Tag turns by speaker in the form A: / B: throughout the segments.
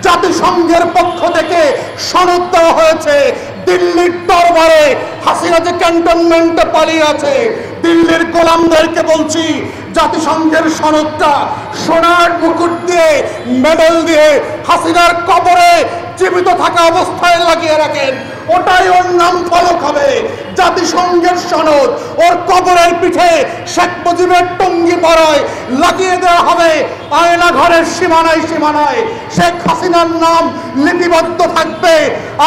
A: জাতিসংঘের পক্ষ থেকে সনদ দেওয়া হয়েছে। দিল্লির দরবারে হাসিনা যে ক্যান্টনমেন্টে পালিয়ে আছে, দিল্লির গোলামদেরকে বলছি জাতিসংঘের সনদটা সোনার মুকুট দিয়ে মেডেল দিয়ে হাসিনার কবরে জীবিত থাকা অবস্থায় লাগিয়ে রাখেন। ওটাই ওর নাম ফলক হবে, জাতিসংঘের সনদ। ওর কবরের পিঠে শেখ মুজিবের টঙ্গি পরায় লাগিয়ে দেওয়া হবে। আয়না ঘরের সীমানায় সীমানায় শেখ হাসিনার নাম লিপিবদ্ধ থাকবে।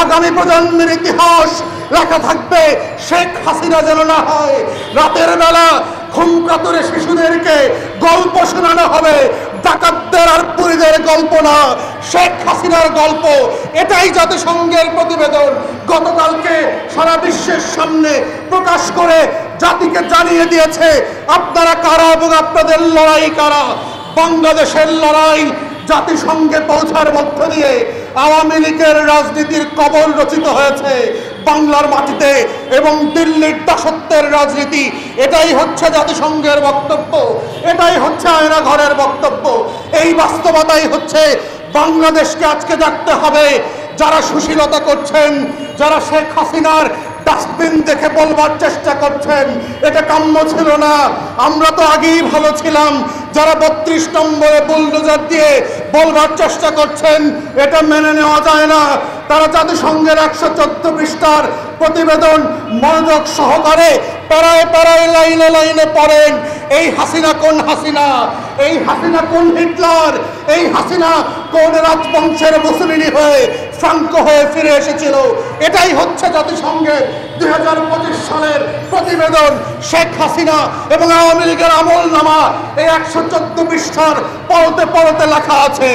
A: আগামী প্রজন্মের ইতিহাস লেখা থাকবে। শেখ হাসিনা যেন না হয় রাতের বেলা ঘুম কাতরে শিশুদেরকে গল্প শোনানো হবে, ডাকাতদের আর পুরীদের গল্প না, শেখ হাসিনার গল্প। এটাই জাতিসংঘের প্রতিবেদন গতকালকে সারা বিশ্বের সামনে প্রকাশ করে জাতিকে জানিয়ে দিয়েছে আপনারা কারা এবং আপনাদের লড়াই কারা। বাংলাদেশের লড়াই জাতিসংঘে পৌঁছার মধ্য দিয়ে আওয়ামী লীগের রাজনীতির কবর রচিত হয়েছে বাংলার মাটিতে এবং দিল্লির দাসত্বের রাজনীতি। এটাই হচ্ছে জাতিসংঘের বক্তব্য, এটাই হচ্ছে আয়না ঘরের বক্তব্য। এই বাস্তবতাই হচ্ছে বাংলাদেশকে আজকে দেখতে হবে। যারা সুশীলতা করছেন, যারা শেখ হাসিনার ডাস্টবিন দেখে বলবার চেষ্টা করছেন এটা কাম্য ছিল না, আমরা তো আগেই ভালো ছিলাম, যারা 32 নম্বরে বুলডোজার দিয়ে বলবার চেষ্টা করছেন এটা মেনে নেওয়া যায় না, তারা জাতিসংঘের 114 পৃষ্ঠার প্রতিবেদন মনোযোগ সহকারে প্যারায় প্যারায় লাইনে লাইনে পড়েন। এই হাসিনা কোন হাসিনা? এই হাসিনা কোন হিটলার? এই হাসিনা কোন রাজবংশের মুসলিনি হয়ে ফ্রাঙ্কো হয়ে ফিরে এসেছিল? এটাই হচ্ছে জাতিসংঘের 2025 সালের প্রতিবেদন। শেখ হাসিনা এবং আওয়ামী লীগের আমলনামা এই 114 পৃষ্ঠার পরতে পরতে লেখা আছে।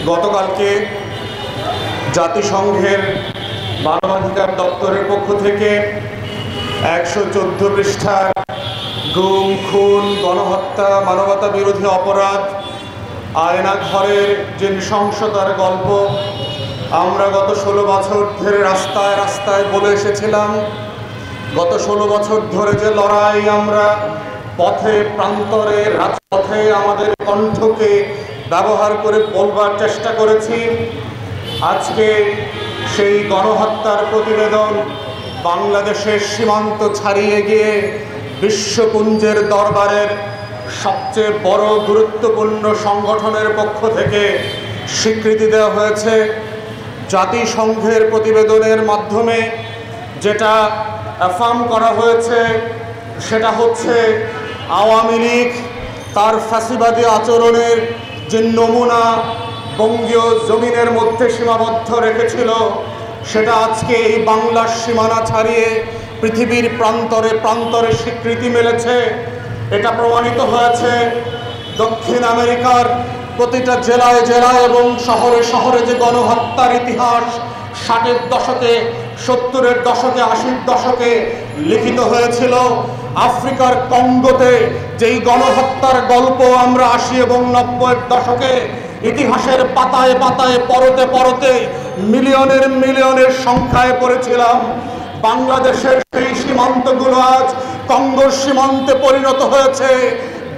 B: গতকালকে জাতিসংঘের মানবাধিকার দপ্তরের পক্ষ থেকে 114 পৃষ্ঠার গুম, খুন, গণহত্যা, মানবতা বিরোধী অপরাধ, আয়না ঘরের যে নৃশংসতার গল্প আমরা গত 16 বছর ধরে রাস্তায় রাস্তায় বলে এসেছিলাম। গত 16 বছর ধরে যে লড়াই আমরা পথে প্রান্তরে রাজপথে আমাদের কণ্ঠকে ব্যবহার করে বলবার চেষ্টা করেছি, আজকে সেই গণহত্যার প্রতিবেদন বাংলাদেশের সীমান্ত ছাড়িয়ে গিয়ে বিশ্বপুঞ্জের দরবারের সবচেয়ে বড় গুরুত্বপূর্ণ সংগঠনের পক্ষ থেকে স্বীকৃতি দেওয়া হয়েছে। জাতিসংঘের প্রতিবেদনের মাধ্যমে যেটা অ্যাফার্ম করা হয়েছে সেটা হচ্ছে আওয়ামী লীগ তার ফ্যাসিবাদী আচরণের যে নমুনা বঙ্গীয় জমিনের মধ্যে সীমাবদ্ধ রেখেছিল সেটা আজকে এই বাংলার সীমানা ছাড়িয়ে পৃথিবীর প্রান্তরে প্রান্তরে স্বীকৃতি মিলেছে। এটা প্রমাণিত হয়েছে দক্ষিণ আমেরিকার প্রতিটা জেলায় জেলায় এবং শহরে শহরে যে গণহত্যার ইতিহাস 60-এর দশকে, 70-এর দশকে, 80-র দশকে লিখিত হয়েছিল। আফ্রিকার কঙ্গোতে যেই গণহত্যার গল্প আমরা 80 এবং 90-এর দশকে ইতিহাসের পাতায় পাতায় পরতে পরতে মিলিয়নের মিলিয়নের সংখ্যায় পড়েছিলাম, বাংলাদেশের সেই সীমান্তগুলো আজ কঙ্গোর সীমান্তে পরিণত হয়েছে।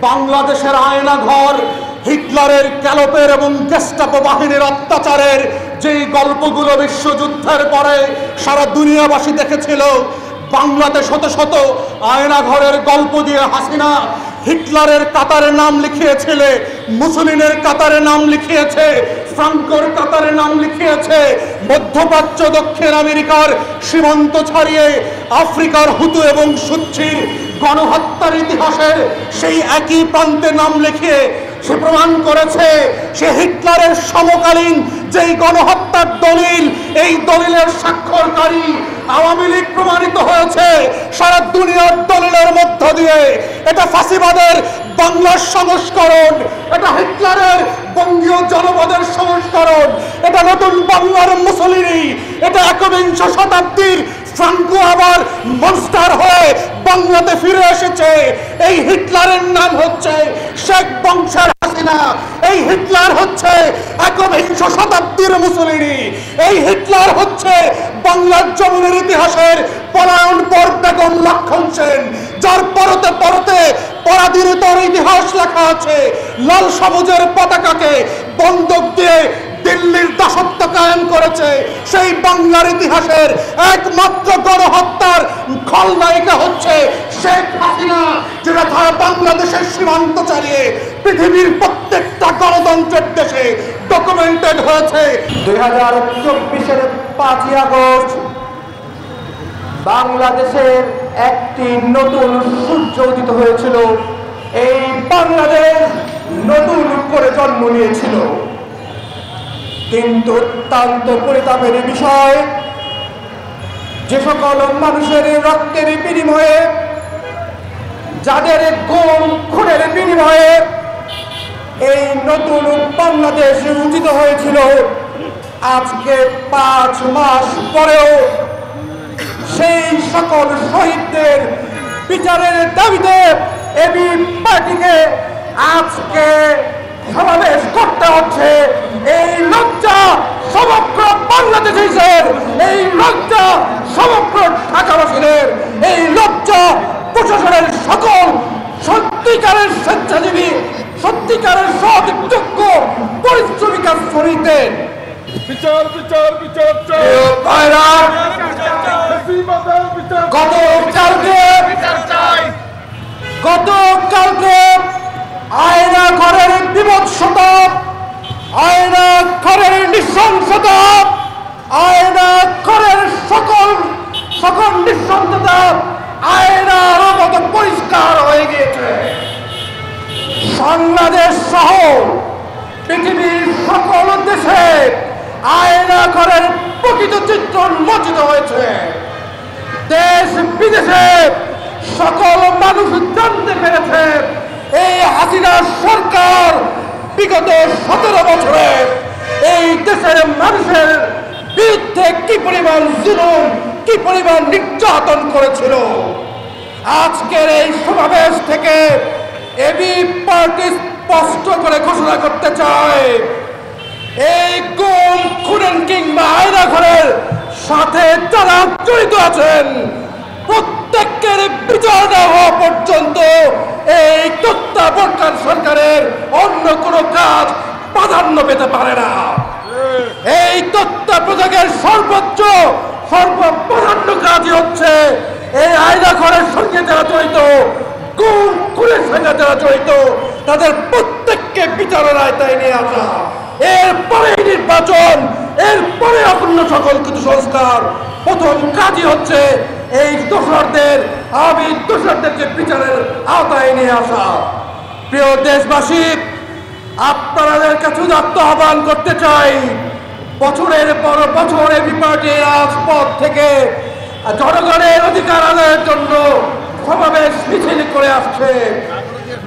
B: বাংলাদেশের আয়না ঘর হিটলারের, ক্যালোপের এবং গেস্টাপো বাহিনীর অত্যাচারের যেই গল্পগুলো বিশ্বযুদ্ধের পরে সারা দুনিয়াবাসী দেখেছিল, বাংলাদেশ শত শত আয়না ঘরের গল্প দিয়ে হাসিনা হিটলারের কাতারে নাম লিখিয়েছিলে, মুসলিনের কাতারে নাম লিখিয়েছে, ফ্রাঙ্কোর কাতারে নাম লিখিয়েছে, মধ্যপ্রাচ্য দক্ষিণ আমেরিকার সীমান্ত ছাড়িয়ে আফ্রিকার হুতু এবং সুচ্ছির গণহত্যার ইতিহাসের সেই একই প্রান্তে নাম লিখিয়ে সে প্রমাণ করেছে সে হিটলারের সমকালীন যেই গণহত্যার দলিল, এই দলিলের স্বাক্ষরকারী আওয়ামী লীগ প্রমাণিত হয়েছে সারা দুনিয়ার দলিলের মধ্য দিয়ে। এটা ফাঁসিবাদের বাংলার সংস্করণ, এটা হিটলারের বঙ্গীয় জনপদের সংস্করণ, এটা নতুন বাংলার মুসলিনি, এটা একবিংশ শতাব্দীর ফ্রাঙ্কো আবার মনস্টার হয়ে বাংলাতে ফিরে এসেছে। এই হিটলারের নাম হচ্ছে শেখ বংশের হাসিনা, এই হিটলার হচ্ছে একবিংশ শতাব্দীর মুসলিনি, এই হিটলার হচ্ছে বাংলার জমিনের ইতিহাসের পলায়ন পর বেগম লক্ষণ সেন, যার পরতে পরতে পরাধীনতার ইতিহাস লেখা আছে। লাল সবুজের পতাকাকে বন্দুক দিয়ে দিল্লির
A: হচ্ছে সেই বাংলার ইতিহাসের একমাত্র গণহত্যার খলনায়িকা হচ্ছে শেখ হাসিনা, যেটা তারা বাংলাদেশের সীমান্ত চালিয়ে পৃথিবীর প্রত্যেকটা গণতন্ত্রের দেশে ডকুমেন্টেড হয়েছে।
C: 2024-এর 5ই আগস্ট বাংলাদেশের একটি নতুন সূর্য উদিত হয়েছিল। এই বাংলাদেশ নতুন করে জন্ম নিয়েছিল, কিন্তু অত্যন্ত পরিতাপের বিষয়, যে সকল মানুষের রক্তের বিনিময়ে, যাদের গুম খুনের বিনিময়ে এই নতুন বাংলাদেশ উদিত হয়েছিল, আজকে 5 মাস পরেও সেই সকল শহীদদের বিচারের দাবিতে এবি পার্টিকে আজকে সমাবেশ করতে হচ্ছে। এই লজ্জা সমগ্র বাংলাদেশের, এই লজ্জা সমগ্র ঢাকাবাসীদের, এই লজ্জা প্রশাসনের সকল সত্যিকারের স্বেচ্ছাসেবী, সত্যিকারের সৎযোগ্য পরিশ্রমিক শ্রমিকদের।
D: বিচার বিচার বিচার চাই।
C: গতকালকে আয়না ঘরের বিভৎসতা, আয়না ঘরের নৃশংসতা, আয়না ঘরের সকল নৃশংসতা আয়নার মতো পরিষ্কার হয়ে গিয়েছে। বাংলাদেশ সহ পৃথিবীর সকল দেশে আয়না ঘরের প্রকৃত চিত্র উন্মোচিত হয়েছে। দেশ বিদেশে সকল মানুষ জানতে পেরেছে এই হাসিনা সরকার বিগত 17 বছরে এই দেশের মানুষের বিরুদ্ধে কি পরিমাণ জুলুম, কি পরিমাণ নির্যাতন করেছিল। আজকের এই সমাবেশ থেকে এবি পার্টি স্পষ্ট করে ঘোষণা করতে চায়, এই গুম খুন কিংবা আয়না ঘরের সাথে যারা জড়িত আছেন প্রত্যেকের বিচার না হওয়া পর্যন্ত এই তত্ত্বাবধায়ক সরকারের অন্য কোনো কাজ প্রাধান্য পেতে পারে না। এই তত্ত্বাবধায়কের সর্বপ্রাধান্য কাজই হচ্ছে এই আয়না ঘরের সঙ্গে যারা জড়িত, গুম খুনের সঙ্গে যারা জড়িত, তাদের প্রত্যেককে বিচারের আয়তায় নিয়ে আসা। এরপরে নির্বাচন, এরপরে অন্য সকল কিছু সংস্কার। প্রথম কাজই হচ্ছে এই দোষরদেরকে বিচারের আওতায় নিয়ে আসা। প্রিয় দেশবাসী, আপনাদের কাছে আহ্বান করতে চাই, বছরের পর বছর এবি পার্টি রাজপথ থেকে জনগণের অধিকার আদায়ের জন্য সমাবেশ মিছিল করে আসছে।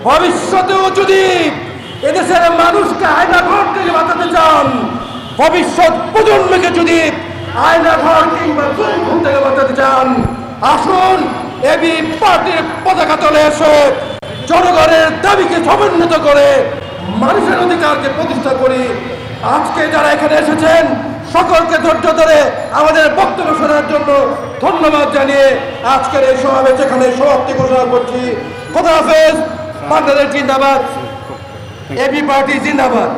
C: ভবিষ্যতেও যদি এদেশের মানুষকে আয়না ঘর থেকে বাঁচাতে চান, ভবিষ্যৎ প্রজন্মকে যদি আয়না ঘর কিংবা জুলুম থেকে বাঁচাতে চান, আসুন এবি পার্টির পতাকা তলে এসে জনগণের দাবিকে সমুন্নত করে মানুষের অধিকারকে প্রতিষ্ঠা করি। আজকে যারা এখানে এসেছেন সকলকে ধৈর্য ধরে আমাদের বক্তব্য শোনার জন্য ধন্যবাদ জানিয়ে আজকের এই সমাবেশ এখানে সমাপ্তি ঘোষণা করছি। খোদা হাফেজ। বাংলাদেশ জিন্দাবাদ, এবি পার্টি জিন্দাবাদ।